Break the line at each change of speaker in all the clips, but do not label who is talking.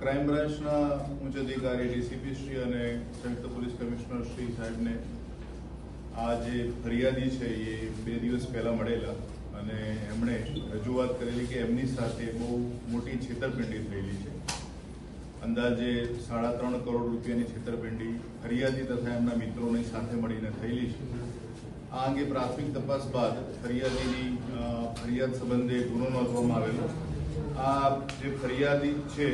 Crime ब्रांचना उच्च अधिकारी DCP Shri અને સંયુક્ત પોલીસ કમિશનર શ્રી સાહેબને આ જે ફરિયાદી છે એ 2 દિવસ પહેલા મળેલા અને એમણે રજૂઆત કરેલી કે એમની સાથે બહુ મોટી છેતરપિંડી થયેલી છે. અંદાજે 3.5 કરોડ રૂપિયાની છેતરપિંડી ફરિયાદી તથા એમના મિત્રોની સાથે મળીને થયેલી છે. આ અંગે પ્રાથમિક તપાસ બાદ ફરિયાદીની ફરિયાદ સંબંધે ગુનો નોંધવામાં આવેલો. આ જે ફરિયાદી છે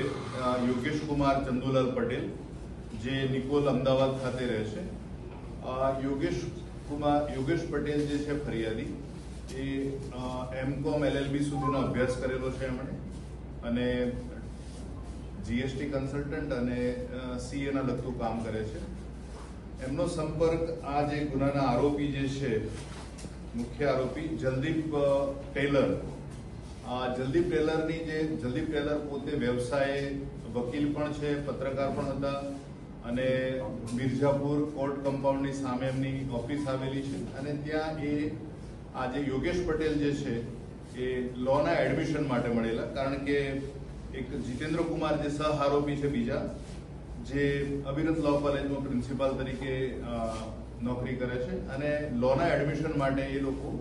યોગેશ કુમાર ચંદુલાલ પટેલ, જે નિકોલ અમદાવાદ ખાતે રહે છે. યોગેશ પટેલ જે છે ફરિયાદી એ એમકોમ એલએલબી સુધીનો અભ્યાસ કરેલો છે એમણે, અને જીએસટી કન્સલ્ટન્ટ અને સીએ ના લગતું કામ કરે છે. એમનો સંપર્ક આ જે ગુનાના આરોપી જે છે, મુખ્ય આરોપી જલદીપ ટેલર, જલદીપ ટેલર પોતે વ્યવસાય વકીલ પણ છે, પત્રકાર પણ હતા, અને મિર્ઝાપુર કોર્ટ કમ્પાઉન્ડની સામે એમની ઓફિસ આવેલી છે. અને ત્યાં એ આજે યોગેશ પટેલ જે છે એ લોના એડમિશન માટે મળેલા, કારણ કે એક જીતેન્દ્ર કુમાર જે સહ આરોપી છે બીજા, જે અવિરત લો કોલેજમાં પ્રિન્સિપાલ તરીકે નોકરી કરે છે, અને લોના એડમિશન માટે એ લોકો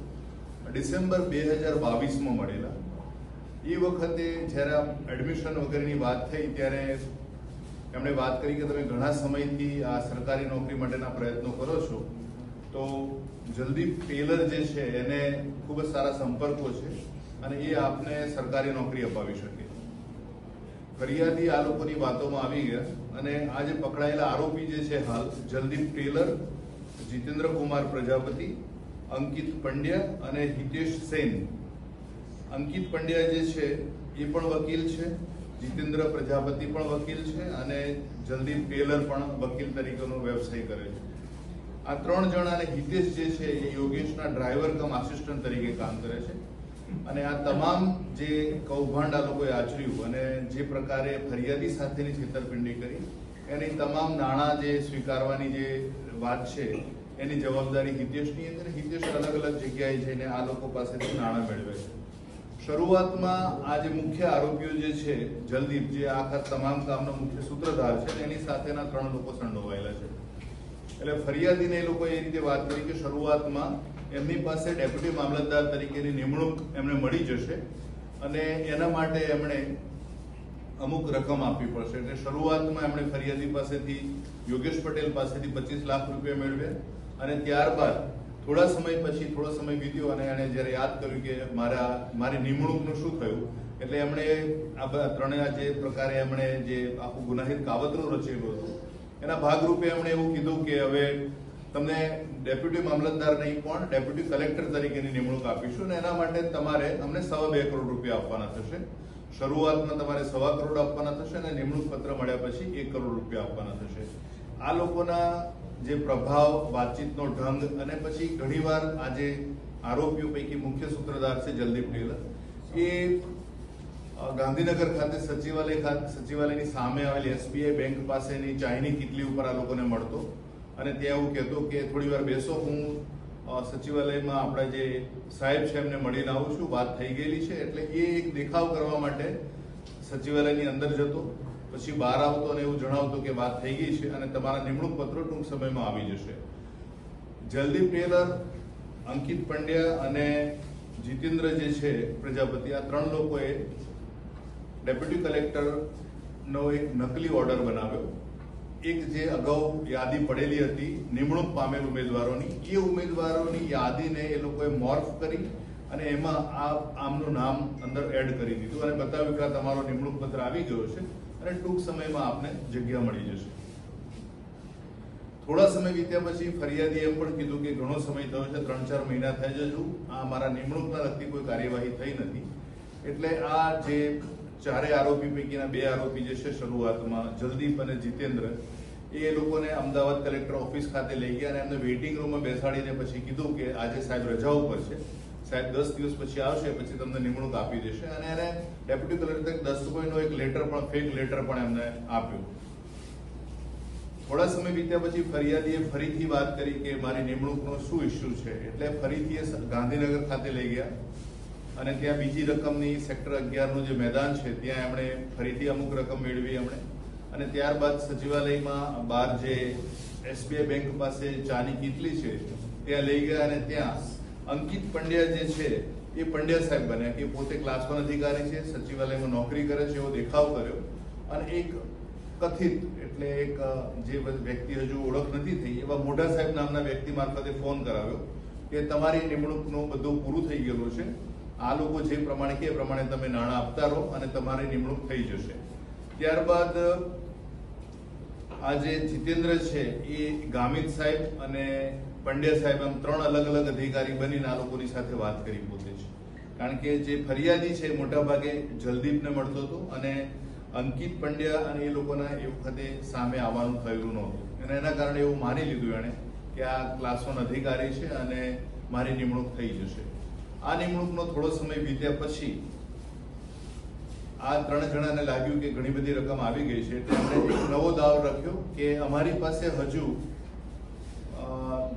ડિસેમ્બર 2022માં મળેલા. એ વખતે જ્યારે એડમિશન વગેરેની વાત થઈ ત્યારે એમણે વાત કરી કે તમે ઘણા સમયથી આ સરકારી નોકરી માટેના પ્રયત્નો કરો છો, તો જલદીપ ટેલર જે છે એને ખૂબ જ સારા સંપર્કો છે અને એ આપને સરકારી નોકરી અપાવી શકે. ફરિયાદી આ લોકોની વાતોમાં આવી ગયા અને આ જે પકડાયેલા આરોપી જે છે હાલ, જલદીપ ટેલર, જીતેન્દ્ર કુમાર પ્રજાપતિ, અંકિત પંડ્યા અને હિતેશ સેન. અંકિત પંડ્યા જે છે એ પણ વકીલ છે, જીતેન્દ્ર પ્રજાપતિ પણ વકીલ છે, અને જલદીપ ટેલર પણ વકીલ તરીકેનો વ્યવસાય કરે છે. આ 3 જણા, અને હિતેશ જે છે એ યોગેશના ડ્રાઈવર કમ આસિસ્ટન્ટ તરીકે કામ કરે છે. અને આ તમામ જે કૌભાંડ આ લોકોએ આચર્યું અને જે પ્રકારે ફરિયાદી સાથેની છેતરપિંડી કરી, એની તમામ નાણાં જે સ્વીકારવાની જે વાત છે એની જવાબદારી હિતેશની હતી. હિતેશ અલગ અલગ જગ્યાએ જઈને આ લોકો પાસેથી નાણાં મેળવે છે. શરૂઆતમાં આ જે મુખ્ય આરોપીઓ જે છે, જલદીપ, જે આખા તમામ કામનો મુખ્ય સૂત્રધાર છે, એની સાથેના 3 લોકો સંડોવાયેલા છે. એટલે ફરિયાદીને એ લોકોએ એ રીતે વાત કરી કે શરૂઆતમાં એમની પાસે ડેપ્યુટી મામલતદાર તરીકેની નિમણૂક એમને મળી જશે અને એના માટે એમણે અમુક રકમ આપવી પડશે. એટલે શરૂઆતમાં એમણે ફરિયાદી પાસેથી, યોગેશ પટેલ પાસેથી 25 લાખ રૂપિયા મેળવ્યા, અને ત્યારબાદ થોડો સમય વીત્યો અને એણે જયારે યાદ કર્યું કે મારી નિમણૂકનું શું થયું, એટલે એમણે આ ત્રણેય જે પ્રકારે એમણે જે આખું ગુનાહિત કાવતરું રચેલું હતું એના ભાગરૂપે એમણે એવું કીધું કે હવે તમને ડેપ્યુટી મામલતદાર નહીં પણ ડેપ્યુટી કલેક્ટર તરીકેની નિમણૂક આપીશું, અને એના માટે તમારે અમને 2.25 કરોડ રૂપિયા આપવાના થશે. શરૂઆતમાં તમારે 1.25 કરોડ આપવાના થશે અને નિમણૂક પત્ર મળ્યા પછી 1 કરોડ રૂપિયા આપવાના થશે. આ લોકોના જે પ્રભાવ, વાતચીતનો ઢંગ, અને પછી ઘણીવાર આજે આરોપીઓ પૈકી મુખ્ય સૂત્રધાર છે જલદીપ ટેલર, એ ગાંધીનગર ખાતે સચિવાલયની સામે આવેલી એસબીઆઈ બેંક પાસેની ચાયની કીટલી ઉપર આ લોકોને મળતો અને ત્યાં એવું કહેતો કે થોડી વાર બેસો, હું સચિવાલયમાં આપણા જે સાહેબ છે એમને મળીને આવું છું, વાત થઈ ગયેલી છે. એટલે એ એક દેખાવ કરવા માટે સચિવાલયની અંદર જતો, પછી બહાર આવતો અને એવું જણાવતો કે વાત થઈ ગઈ છે અને તમારા નિમણૂક પત્રો ટૂંક સમયમાં આવી જશે. જલદીપ ટેલર, અંકિત પંડ્યા અને જીતેન્દ્ર જે છે પ્રજાપતિ, આ 3 લોકોએ ડેપ્યુટી કલેક્ટરનો એક નકલી ઓર્ડર બનાવ્યો. એક જે અગાઉ યાદી પડેલી હતી નિમણૂક પામેલ ઉમેદવારોની, એ ઉમેદવારોની યાદીને એ લોકોએ મોર્ફ કરી અને એમાં આમનું નામ અંદર એડ કરી દીધું અને બતાવ્યું કે તમારો નિમણૂક પત્ર આવી ગયો છે અને ટૂંક સમયમાં આપને જગ્યા મળી જશે. થોડા સમય વીત્યા પછી ફરિયાદી એમ પણ કીધું કે ઘણો સમય થયો છે, 3-4 મહિના થઈ જજો, આ મારા નિમણૂકના લગતી કોઈ કાર્યવાહી થઈ નથી. એટલે આ જે ચારે આરોપી પૈકીના 2 આરોપી જે છે શરૂઆતમાં જલદીપ અને જીતેન્દ્ર, એ લોકોને અમદાવાદ કલેક્ટર ઓફિસ ખાતે લઈ ગયા અને એમને વેઇટિંગ રૂમમાં બેસાડીને પછી કીધું કે આજે સાહેબ રજા ઉપર છે, સાહેબ 10 દિવસ પછી આવશે, પછી તમને નિમણૂક આપી દેશે. અને એને ડેપ્યુટી કલેક્ટર 10 રૂપિયાનો એક લેટર પણ, ફેક લેટર પણ એમને આપ્યું. થોડા સમય વીત્યા પછી ફરિયાદીએ ફરીથી વાત કરી કે મારી નિમણૂકનો શું ઇસ્યુ છે. એટલે ફરીથી એ ગાંધીનગર ખાતે લઈ ગયા અને ત્યાં બીજી રકમની સેક્ટર 11 નું જે મેદાન છે ત્યાં એમણે ફરીથી અમુક રકમ મેળવી એમણે. અને ત્યારબાદ સચિવાલયમાં બહાર જે SBI બેંક પાસે ચાની કીટલી છે ત્યાં લઈ ગયા અને ત્યાં અંકિત પંડ્યા જે છે એ પંડ્યા સાહેબ બન્યા કે પોતે ક્લાસ 1 અધિકારી છે, સચિવાલયમાં નોકરી કરે છે એવો દેખાવ કર્યો. અને એક કથિત, એટલે એક જે વ્યક્તિ હજુ ઓળખ નથી થઈ એવા મોઢા સાહેબ નામના વ્યક્તિ મારફતે ફોન કરાવ્યો કે તમારી નિમણૂકનું બધું પૂરું થઈ ગયેલું છે, આ લોકો જે પ્રમાણે કે પ્રમાણે તમે નાણાં આપતા રહો અને તમારી નિમણૂક થઈ જશે. ત્યારબાદ આ જે જીતેન્દ્ર છે એ ગામિત સાહેબ અને પંડ્યા સાહેબ એમ 3 અલગ અલગ અધિકારી બનીને આ લોકોની સાથે વાત કરી પોતે છે. કારણ કે જે ફરિયાદી છે મોટા ભાગે જલદીપને મળતો હતો અને અંકિત પંડ્યા અને એ લોકોના એ વખતે સામે આવવાનું થયેલું નહોતું. અને એના કારણે એવું માની લીધું એણે કે આ ક્લાસ 1 અધિકારી છે અને મારી નિમણૂક થઈ જશે. આ નિમણૂકનો થોડો સમય વીત્યા પછી આ 3 જણાને લાગ્યું કે ઘણી બધી રકમ આવી ગઈ છે, એટલે એમણે એક નવો દાવ રાખ્યો કે અમારી પાસે હજુ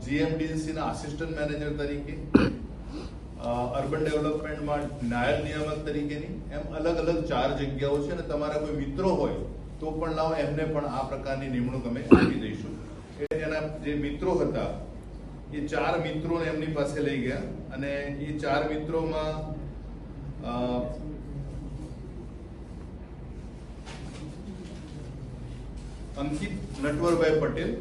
GMDC ના આસિસ્ટન્ટ મેનેજર તરીકે, અર્બન ડેવલપમેન્ટમાં નાયબ નિયામક તરીકેની એમ અલગ અલગ 4 જગ્યાઓ છે અને તમારા કોઈ મિત્રો હોય તો પણ લાવો, એમને પણ આ પ્રકારની નિમણૂક અમે આપી દઈશું. એટલે એના જે મિત્રો હતા એ 4 મિત્રોને એમની પાસે લઈ ગયા અને એ 4 મિત્રોમાં અંકિત નટવરભાઈ પટેલ,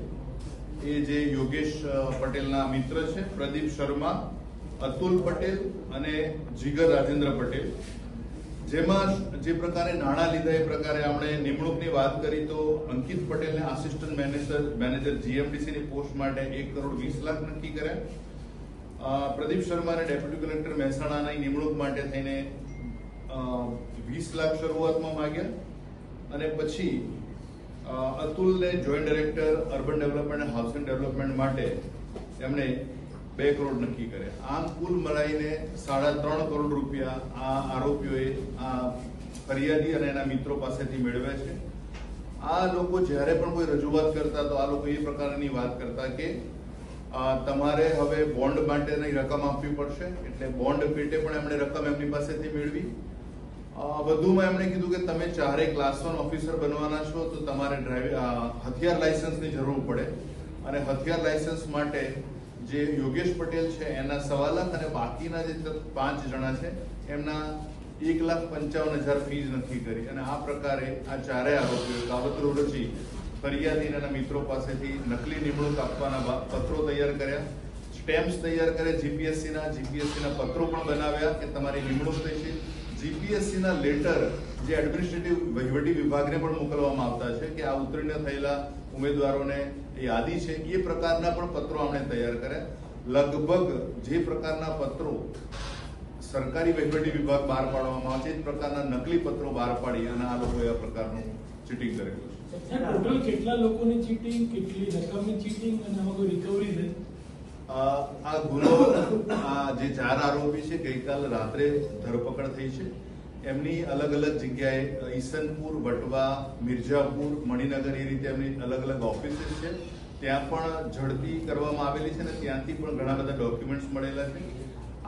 એ જે યોગેશ પટેલના મિત્ર છે, પ્રદીપ શર્મા, અતુલ પટેલ અને જીગર રાજેન્દ્ર પટેલ. જેમાં જે પ્રકારે નાણાં લીધા એ પ્રકારે આપણે નિમણૂકની વાત કરી તો અંકિત પટેલને આસિસ્ટન્ટ મેનેજર GMDC ની પોસ્ટ માટે 1,20,00,000 નક્કી કર્યા. પ્રદીપ શર્માને ડેપ્યુટી કલેક્ટર મહેસાણાની નિમણૂક માટે થઈને 20,00,000 શરૂઆતમાં માંગ્યા અને પછી અતુલને જોઈન્ટ ડાયરેક્ટર અર્બન ડેવલપમેન્ટ અને હાઉસિંગ ડેવલપમેન્ટ માટે એમણે 2 કરોડ નક્કી કર્યા. આમ કુલ મળાઈને 3.5 કરોડ રૂપિયા આ આરોપીઓએ આ ફરિયાદી અને એના મિત્રો પાસેથી મેળવ્યા છે. આ લોકો જ્યારે પણ કોઈ રજૂઆત કરતા તો આ લોકો એ પ્રકારની વાત કરતા કે તમારે હવે બોન્ડ માટેની રકમ આપવી પડશે. એટલે બોન્ડ પેટે પણ એમણે રકમ એમની પાસેથી મેળવી. વધુમાં એમણે કીધું કે તમે 4 ક્લાસ 1 ઓફિસર બનવાના છો તો તમારે હથિયાર લાયસન્સની જરૂર પડે અને હથિયાર લાયસન્સ માટે જે યોગેશ પટેલ છે એના 1.25 લાખ અને બાકીના જે 5 જણા છે એમના 1,55,000 ફીસ નક્કી કરી. અને આ પ્રકારે આ 4 આરોપીઓ કાવતરું રચી ફરિયાદી અને મિત્રો પાસેથી નકલી નિમણૂક આપવાના પત્રો તૈયાર કર્યા, સ્ટેમ્પ્સ તૈયાર કર્યા, જીપીએસસી ના પત્રો પણ બનાવ્યા કે તમારી નિમણૂક થઈ છે. જીપીએસસી ના લેટર જે એડમિનિસ્ટ્રેટિવ વહીવટી વિભાગને પણ મોકલવામાં આવતા છે કે આ ઉત્તીર્ણ થયેલા ઉમેદવારોને યાદી છે, એ પ્રકારના પણ પત્રો આપણે તૈયાર કર્યા. લગભગ જે પ્રકારના પત્રો સરકારી વહીવટી વિભાગ બહાર પાડવામાં આવે છે એ પ્રકારના નકલી પત્રો બહાર પાડી અને આ લોકોએ આ પ્રકારનું ચીટિંગ કરેલું છે.
ટોટલ કેટલા લોકોની ચીટિંગ, કેટલી રકમની ચીટિંગ અને આમાં કોઈ રિકવરી થઈ?
આ ગુનો, આ જે 4 આરોપી છે ગઈકાલ રાત્રે ધરપકડ થઈ છે. એમની અલગ અલગ જગ્યાએ ઈસનપુર, વટવા, મિર્ઝાપુર, મણિનગર એ રીતે એમની અલગ અલગ ઓફિસીસ છે, ત્યાં પણ ઝડપી કરવામાં આવેલી છે અને ત્યાંથી પણ ઘણા બધા ડોક્યુમેન્ટ્સ મળેલા છે.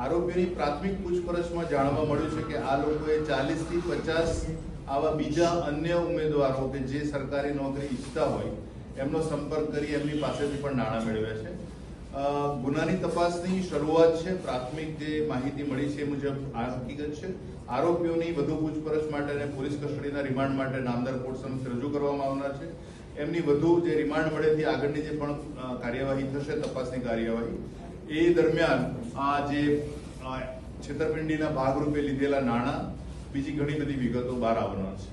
આરોપીઓની પ્રાથમિક પૂછપરછમાં જાણવા મળ્યું છે કે આ લોકોએ 40 થી 50 આવા બીજા અન્ય ઉમેદવારો કે જે સરકારી નોકરી ઈચ્છતા હોય એમનો સંપર્ક કરી એમની પાસેથી પણ નાણાં મેળવ્યા છે. ગુનાની તપાસની શરૂઆત છે. પ્રાથમિક જે માહિતી મળી છે એ મુજબ આ હકીકત છે. આરોપીઓની વધુ પૂછપરછ માટે અને પોલીસ કસ્ટડીના રિમાન્ડ માટે નામદાર કોર્ટ સમક્ષ રજૂ કરવામાં આવનાર છે. એમની વધુ જે રિમાન્ડ મળેથી આગળની જે પણ કાર્યવાહી થશે, તપાસની કાર્યવાહી, એ દરમિયાન આ જે છેતરપિંડીના ભાગરૂપે લીધેલા નાણાં, બીજી ઘણી બધી વિગતો બહાર આવનાર છે.